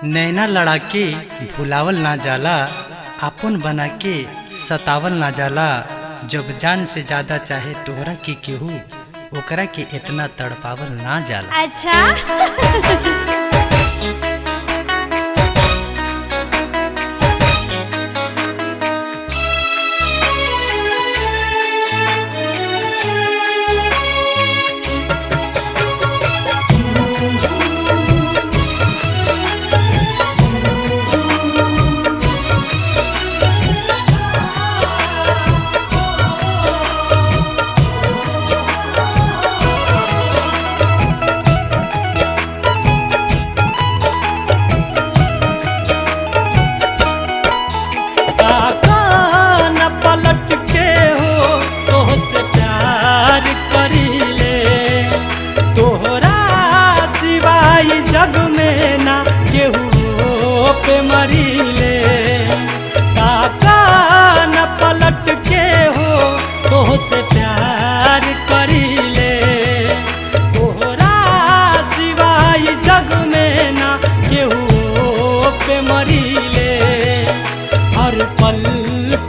नैना लड़ा के भुलावल ना जाला, आपन बना के सतावल ना जाला। जब जान से ज्यादा चाहे तोहरा के केहू, ओकरा के इतना तड़पावल ना जाला। अच्छा जग में ना केहू पे मरीले, काका न पलट के हो तोह से प्यार करीले। तोहरा सिवाय जग में ना केहू पे मरीले। हर पल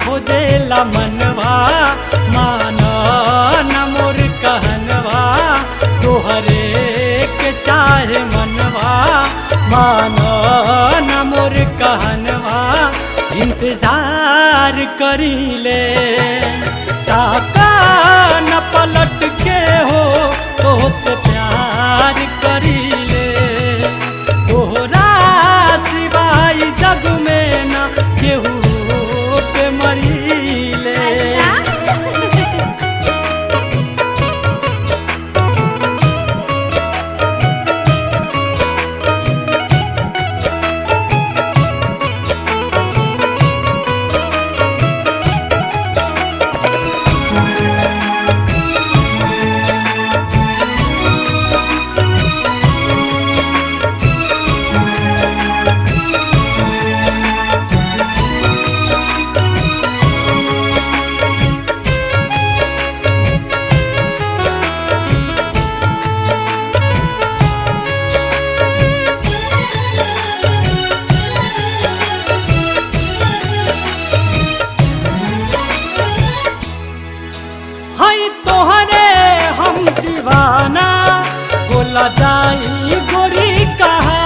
खोजेला मनवा, माना न मोर कहनवा। तोहरे के चाहे मनवा, मानो न मोर कहनवा। इंतजार करीले, ताका न पलट के हो तोह से प्यार करीले। तोहरा सिवाय जग में न केहू पे मरीले। तोहरे हम दीवाना बोला जाई गोरी कहा।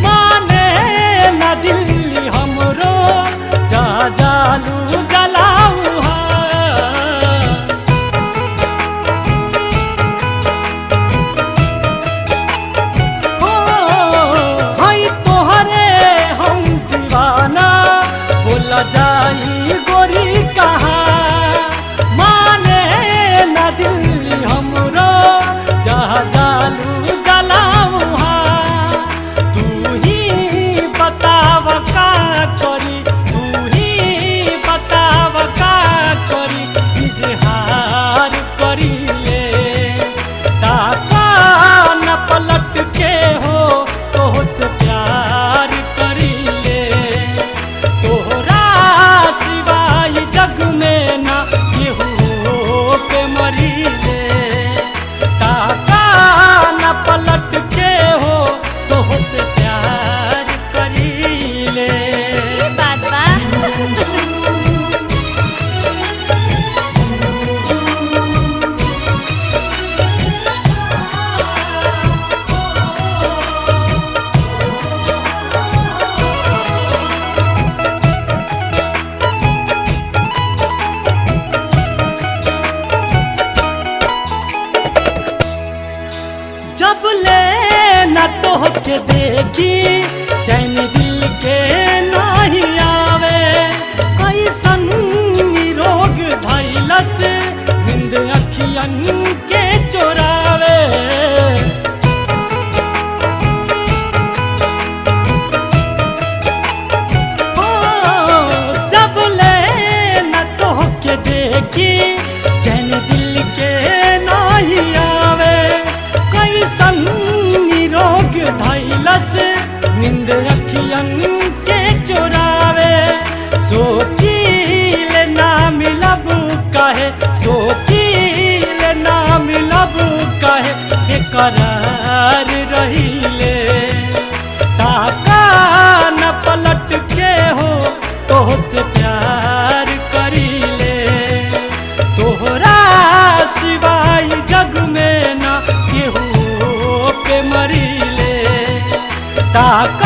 माने न दिल हमरो जा जालू जलाऊ। हाय तोहरे हम दीवाना बोला जाई गोरी कहा। दिल्ली हमरो जहाँ जालू जलाऊ। तू ही बताव का करी, तू ही बताव का करी। इजहार करीले, ताका न पलट के हो तोह से प्यार करीले। तोहरा सिवाय जग में ना केहू पे मरीले, ताका न पलट के हो तोह से प्यार करीले। ये बात बा जब ले न तोह के देखी चैन दिल के नहीं आवे। कैसन रोग धैलस नींद अखियन के चोरावे। जब ले न तोह के देखी चैन दिल के नहीं आवे। कैसन रोग धैलस नींद अखियन के चोरावे। सोचील ना मिलब काहे, सोचील ना मिलब काहे। बेकरार रहीले, ताक